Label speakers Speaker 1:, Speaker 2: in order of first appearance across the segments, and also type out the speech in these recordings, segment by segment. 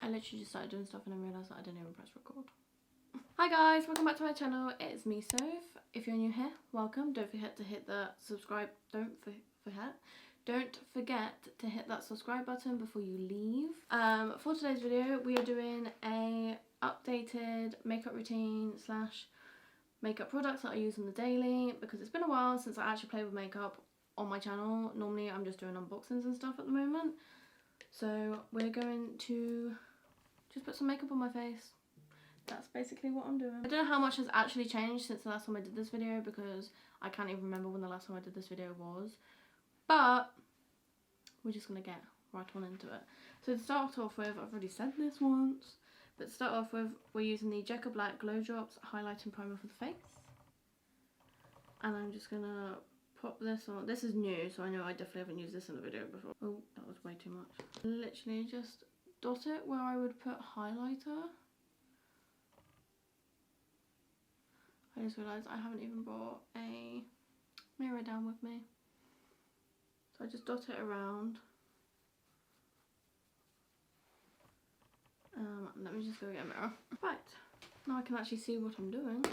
Speaker 1: I literally just started doing stuff and I realised that I didn't even press record. Hi guys, welcome back to my channel. It's me, Soph. If you're new here, welcome. Don't forget to hit the subscribe. Don't forget to hit that subscribe button before you leave. For today's video, we are doing a updated makeup routine slash makeup products that I use on the daily, because it's been a while since I actually play with makeup on my channel. Normally I'm just doing unboxings and stuff at the moment. So we're going to just put some makeup on my face. That's basically what I'm doing. I don't know how much has actually changed since the last time I did this video, because I can't even remember when the last time I did this video was. But we're just going to get right on into it. So to start off with, I've already said this once, but to start off with, we're using the Jekyll Black Glow Drops Highlighting Primer for the face. And I'm just going to pop this on. This is new, so I know I definitely haven't used this in a video before. Oh, that was way too much. Literally just dot it where I would put highlighter. I just realised I haven't even brought a mirror down with me. So I just dot it around. Let me just go get a mirror. Right, now I can actually see what I'm doing.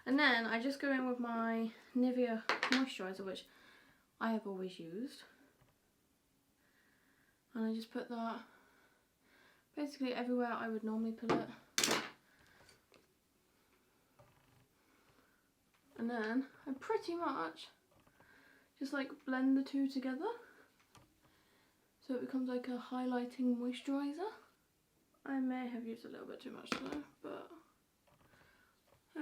Speaker 1: And then I just go in with my Nivea moisturiser, which I have always used. And I just put that basically everywhere I would normally put it. And then I pretty much just like blend the two together, so it becomes like a highlighting moisturiser. I may have used a little bit too much though, but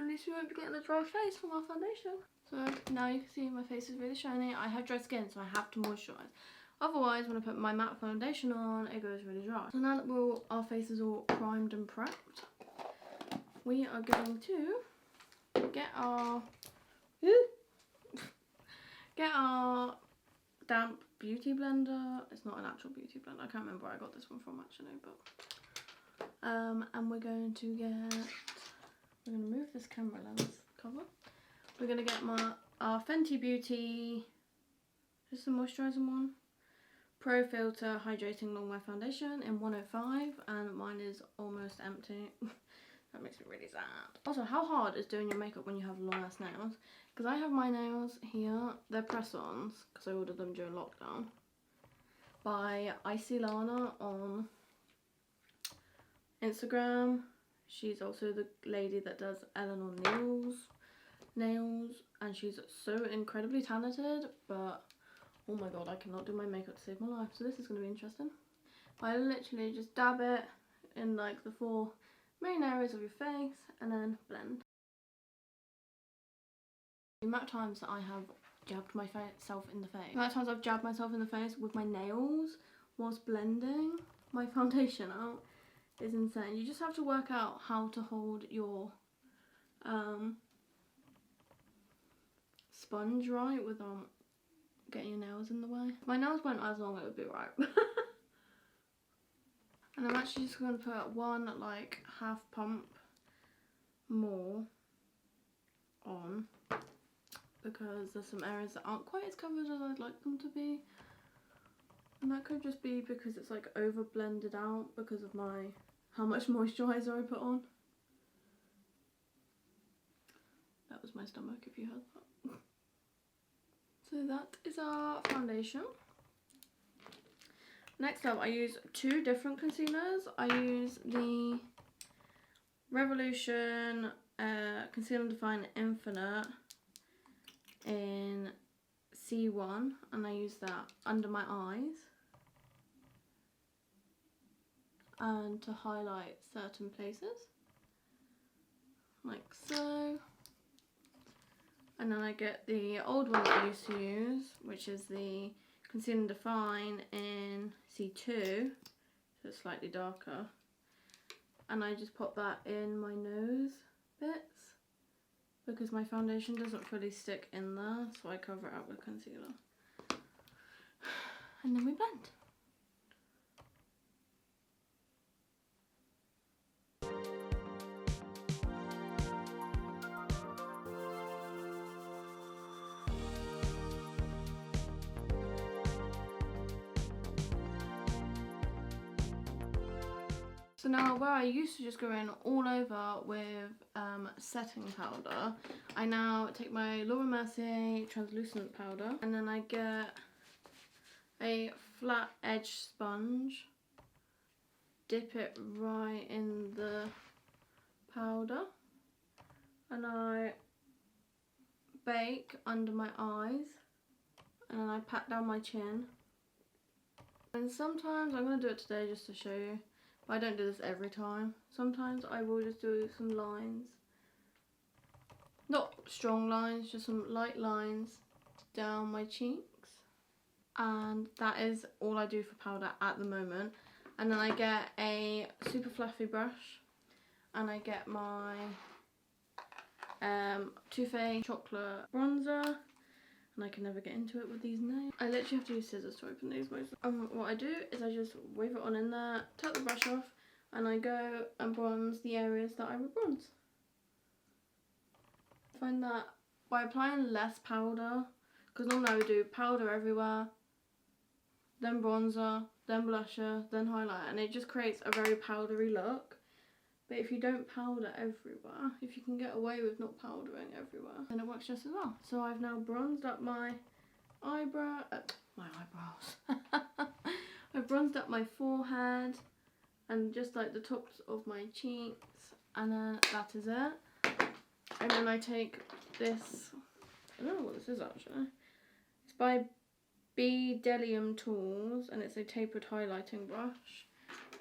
Speaker 1: at least we won't be getting a dry face from our foundation. So now you can see my face is really shiny. I have dry skin, so I have to moisturise. Otherwise, when I put my matte foundation on, it goes really dry. So now that our face is all primed and prepped, we are going to get our damp beauty blender. It's not an actual beauty blender. I can't remember where I got this one from actually, but and we're going to remove this camera lens cover. We're going to get our Fenty Beauty, just a moisturising one, Pro Filter Hydrating Long Wear Foundation in 105, and mine is almost empty. That makes me really sad. Also, how hard is doing your makeup when you have long ass nails? Because I have my nails here, they're press-ons, because I ordered them during lockdown, by Icy Lana on Instagram. She's also the lady that does Eleanor nails, and she's so incredibly talented, but oh my god, I cannot do my makeup to save my life, so this is going to be interesting. I literally just dab it in like the 4 main areas of your face and then blend. The amount of times that I have jabbed myself in the face, the amount of times I've jabbed myself in the face with my nails whilst blending my foundation out is insane. You just have to work out how to hold your sponge right without getting your nails in the way. If my nails weren't as long, it would be right. And I'm actually just going to put one like half pump more on, because there's some areas that aren't quite as covered as I'd like them to be. And that could just be because it's like over blended out because of how much moisturiser I put on. That was my stomach if you heard that. So that is our foundation. Next up, I use 2 different concealers. I use the Revolution Conceal and Define Infinite in C1, and I use that under my eyes and to highlight certain places, like so. And then I get the old one that I used to use, which is the Conceal and Define in C2, so it's slightly darker, and I just pop that in my nose bits because my foundation doesn't fully stick in there, so I cover it up with concealer. And then we blend. So now where I used to just go in all over with setting powder, I now take my Laura Mercier translucent powder and then I get a flat edge sponge, dip it right in the powder, and I bake under my eyes, and then I pat down my chin. And sometimes, I'm going to do it today just to show you, but I don't do this every time. Sometimes I will just do some lines, not strong lines, just some light lines down my cheeks. And that is all I do for powder at the moment. And then I get a super fluffy brush and I get my Too Faced chocolate bronzer, and I can never get into it with these nails. I literally have to use scissors to open these most. What I do is I just wave it on in there, take the brush off, and I go and bronze the areas that I would bronze. I find that by applying less powder, because normally I would do powder everywhere, then bronzer, then blusher, then highlighter, and it just creates a very powdery look. But if you don't powder everywhere, if you can get away with not powdering everywhere, then it works just as well. So I've now bronzed up my eyebrows. I've bronzed up my forehead and just like the tops of my cheeks, and then that is it. And then I take this, I don't know what this is actually. It's by Bedelium Tools and it's a tapered highlighting brush.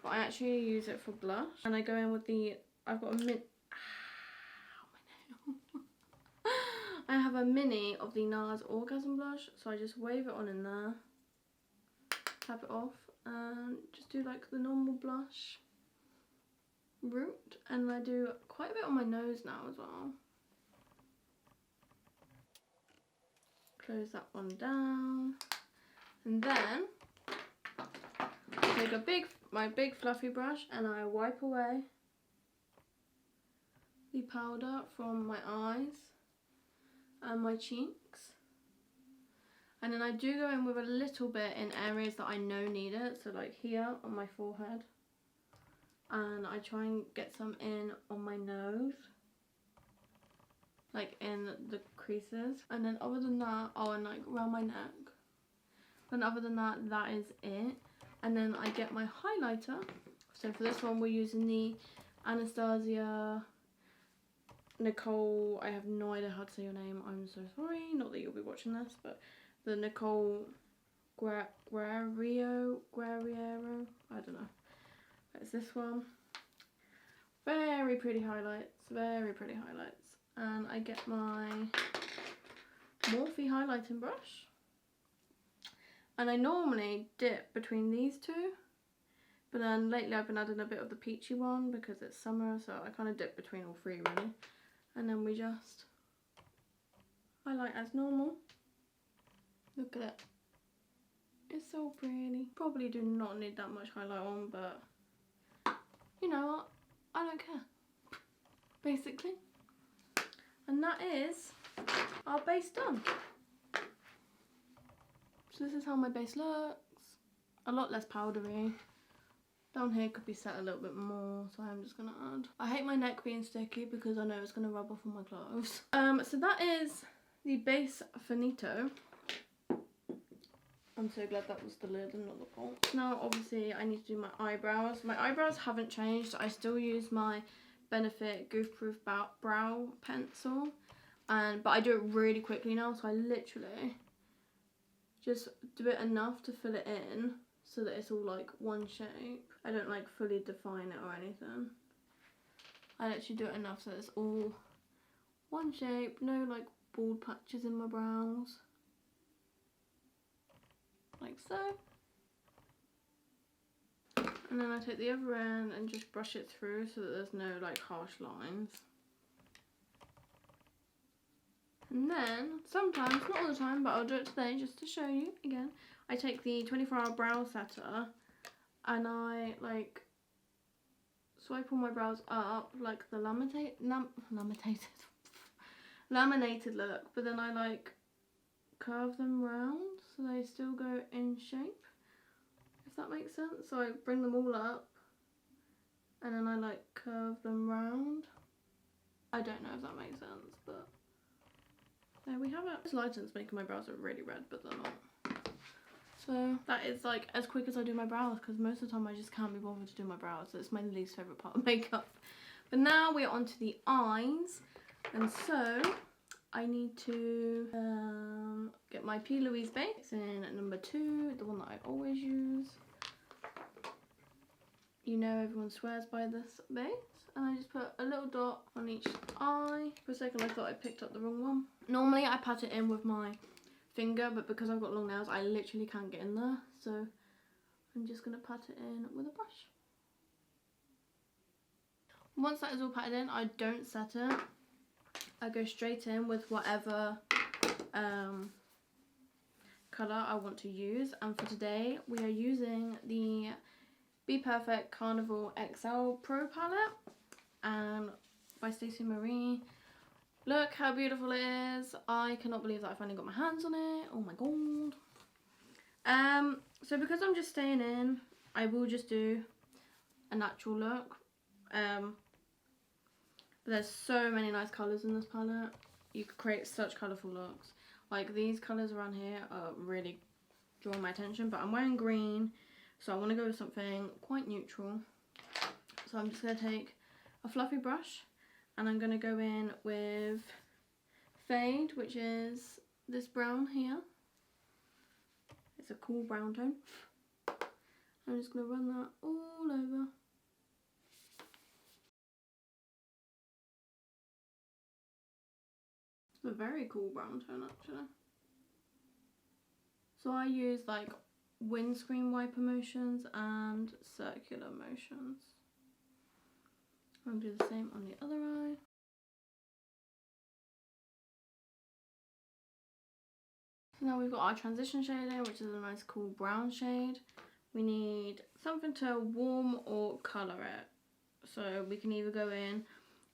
Speaker 1: But I actually use it for blush, and I go in with the, I've got a my nail. I have a mini of the NARS Orgasm blush, so I just wave it on in there, tap it off, and just do like the normal blush route. And I do quite a bit on my nose now as well. Close that one down, and then I take my big fluffy brush and I wipe away the powder from my eyes and my cheeks. And then I do go in with a little bit in areas that I know need it, so like here on my forehead. And I try and get some in on my nose, like in the creases. And then other than that, oh, and like around my neck. And other than that, that is it. And then I get my highlighter. So for this one, we're using the Anastasia Nicole, I have no idea how to say your name, I'm so sorry, not that you'll be watching this, but the Nicole Guerriero, I don't know. It's this one. Very pretty highlights, very pretty highlights. And I get my Morphe highlighting brush. And I normally dip between these two, but then lately I've been adding a bit of the peachy one because it's summer, so I kind of dip between all three really. And then we just highlight as normal. Look at it. It's so pretty. Probably do not need that much highlight on, but you know what? I don't care. Basically. And that is our base done. So this is how my base looks. A lot less powdery. Down here could be set a little bit more, so I'm just going to add. I hate my neck being sticky because I know it's going to rub off on my clothes. So that is the base finito. I'm so glad that was the lid and not the pot. Now obviously I need to do my eyebrows. My eyebrows haven't changed. I still use my Benefit Goof Proof brow pencil. But I do it really quickly now, so I literally just do it enough to fill it in so that it's all like one shape. I don't like fully define it or anything. I literally do it enough so it's all one shape, no like bald patches in my brows. Like so. And then I take the other end and just brush it through so that there's no like harsh lines. And then, sometimes, not all the time, but I'll do it today just to show you again. I take the 24-hour brow setter and I like swipe all my brows up like the laminated look, but then I like curve them round so they still go in shape, if that makes sense. So I bring them all up and then I like curve them round. I don't know if that makes sense, but there we have it. This lighten's making my brows look really red, but they're not. So that is like as quick as I do my brows, because most of the time I just can't be bothered to do my brows. So it's my least favourite part of makeup. But now we're on to the eyes, and so I need to get my P. Louise base in at number 2, the one that I always use. You know everyone swears by this base. And I just put a little dot on each eye. For a second I thought I picked up the wrong one. Normally I pat it in with my finger, but because I've got long nails I literally can't get in there. So I'm just going to pat it in with a brush. Once that is all patted in, I don't set it. I go straight in with whatever colour I want to use. And for today we are using the Be Perfect Carnival XL Pro palette and by Stationery. Look how beautiful it is. I cannot believe that I finally got my hands on it. Oh my god. So because I'm just staying in, I will just do a natural look. But there's so many nice colours in this palette. You could create such colourful looks. Like these colours around here are really drawing my attention, but I'm wearing green, so I want to go with something quite neutral. So I'm just going to take a fluffy brush and I'm going to go in with Fade, which is this brown here. It's a cool brown tone. I'm just going to run that all over. It's a very cool brown tone actually. So I use like windscreen wiper motions and circular motions. I'll do the same on the other eye. So now we've got our transition shade in, which is a nice cool brown shade. We need something to warm or colour it. So we can either go in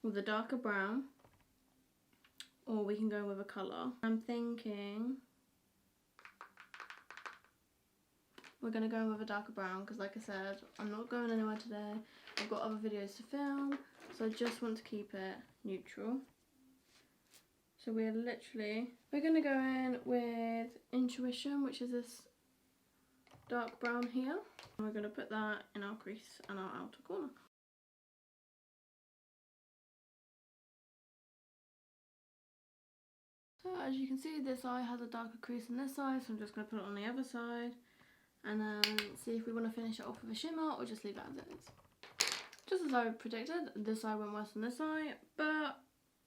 Speaker 1: with a darker brown or we can go with a colour. I'm thinking we're going to go in with a darker brown because like I said, I'm not going anywhere today. I've got other videos to film, so I just want to keep it neutral. So we're going to go in with Intuition, which is this dark brown here. And we're going to put that in our crease and our outer corner. So as you can see, this eye has a darker crease than this eye, so I'm just going to put it on the other side. And then see if we want to finish it off with a shimmer or just leave it as it is. Just as I predicted, this eye went worse than this eye, but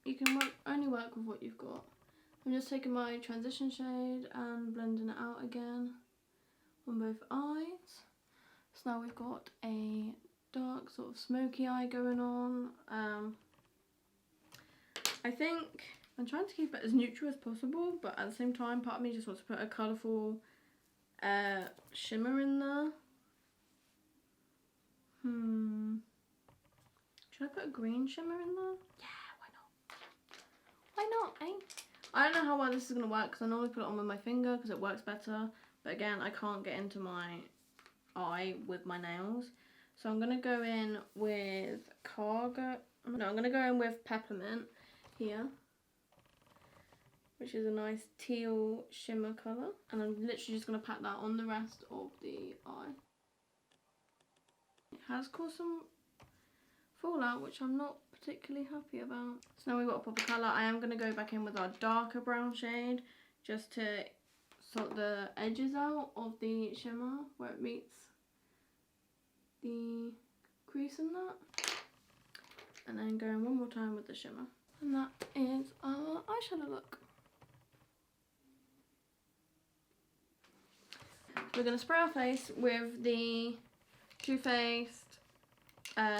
Speaker 1: you can only work with what you've got. I'm just taking my transition shade and blending it out again on both eyes. So now we've got a dark sort of smoky eye going on. I think I'm trying to keep it as neutral as possible, but at the same time part of me just wants to put a colourful shimmer in there. Should I put a green shimmer in there? Yeah, why not? Why not, eh? I don't know how well this is going to work because I normally put it on with my finger because it works better. But again, I can't get into my eye with my nails. So I'm going to go in with I'm going to go in with Peppermint here, which is a nice teal shimmer colour. And I'm literally just going to pat that on the rest of the eye. It has caused some fallout, which I'm not particularly happy about. So now we've got a proper colour. I am going to go back in with our darker brown shade just to sort the edges out of the shimmer where it meets the crease in that. And then going one more time with the shimmer. And that is our eyeshadow look. We're going to spray our face with the Too Faced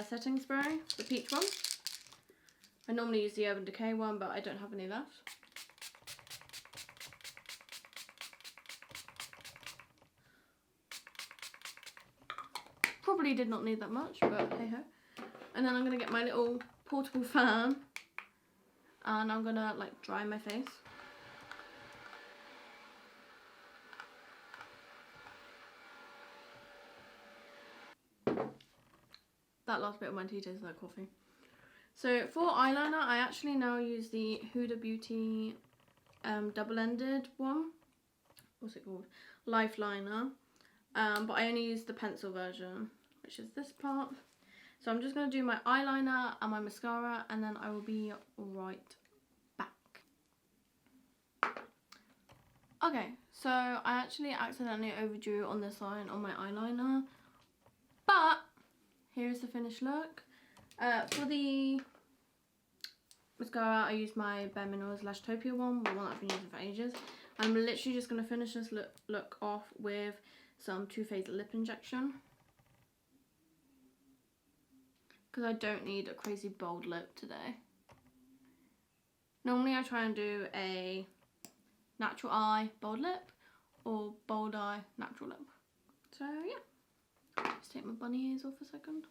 Speaker 1: setting spray, the peach one. I normally use the Urban Decay one, but I don't have any left. Probably did not need that much, but hey ho. And then I'm going to get my little portable fan and I'm going to like dry my face. That last bit of my tea tastes like coffee. So for eyeliner, I actually now use the Huda Beauty double-ended one. What's it called? Lifeliner. But I only use the pencil version, which is this part. So I'm just going to do my eyeliner and my mascara, and then I will be right back. Okay, so I actually accidentally overdrew on this line on my eyeliner, but here's the finished look. For the mascara, I used my Bare Minerals Lashtopia one, the one that I've been using for ages. I'm literally just going to finish this look off with some Too Faced lip injection, because I don't need a crazy bold lip today. Normally I try and do a natural eye bold lip or bold eye natural lip. So yeah, let's take my bunny ears off a second.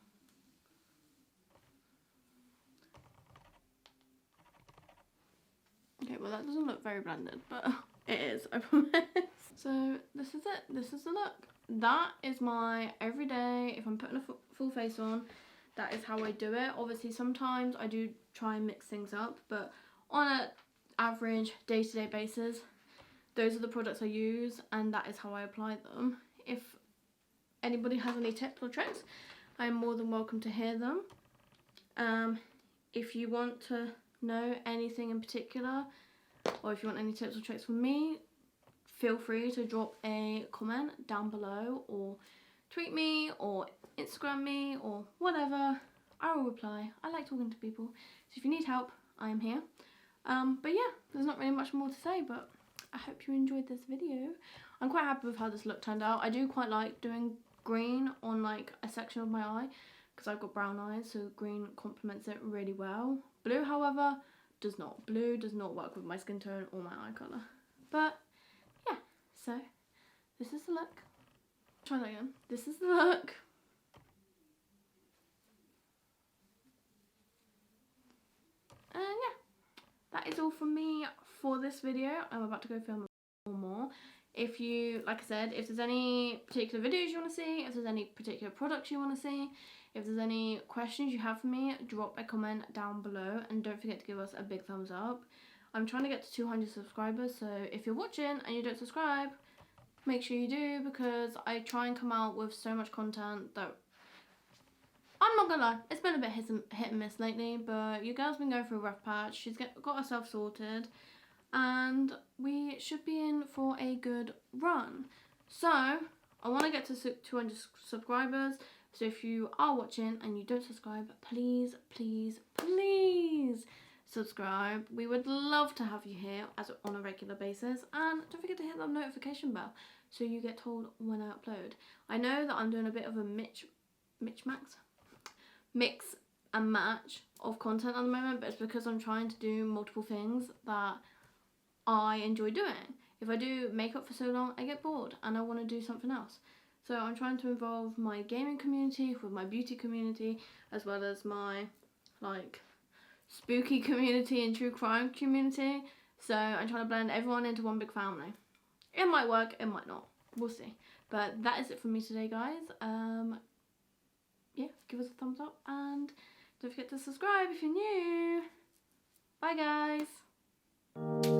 Speaker 1: Okay, well that doesn't look very blended, but it is, I promise. So this is it, this is the look. That is my everyday, if I'm putting a full face on, that is how I do it. Obviously sometimes I do try and mix things up, but on an average day-to-day basis, those are the products I use and that is how I apply them. If anybody has any tips or tricks, I'm more than welcome to hear them. If you want to know anything in particular, or if you want any tips or tricks from me, feel free to drop a comment down below, or tweet me, or Instagram me, or whatever. I will reply. I like talking to people. So if you need help, I am here. But yeah, there's not really much more to say, but I hope you enjoyed this video. I'm quite happy with how this look turned out. I do quite like doing green on like a section of my eye, because I've got brown eyes, so green complements it really well. Blue, however, does not. Blue does not work with my skin tone or my eye colour. But yeah, so this is the look. Try that again. This is the look. And yeah, that is all from me for this video. I'm about to go film more. If you, like I said, if there's any particular videos you want to see, if there's any particular products you want to see, if there's any questions you have for me, drop a comment down below, and don't forget to give us a big thumbs up. I'm trying to get to 200 subscribers, so if you're watching and you don't subscribe, make sure you do, because I try and come out with so much content that, I'm not gonna lie, it's been a bit hit and miss lately, but your girl's been going through a rough patch. She's got herself sorted, and we should be in for a good run. So I want to get to 200 subscribers. So if you are watching and you don't subscribe, please, please, please subscribe. We would love to have you here on a regular basis, and don't forget to hit that notification bell so you get told when I upload. I know that I'm doing a bit of a mix and match of content at the moment, but it's because I'm trying to do multiple things that I enjoy doing. If I do makeup for so long, I get bored and I want to do something else. So I'm trying to involve my gaming community with my beauty community, as well as my like spooky community and true crime community. So I'm trying to blend everyone into one big family. It might work, it might not. We'll see. But that is it from me today, guys. Yeah, give us a thumbs up and don't forget to subscribe if you're new. Bye, guys.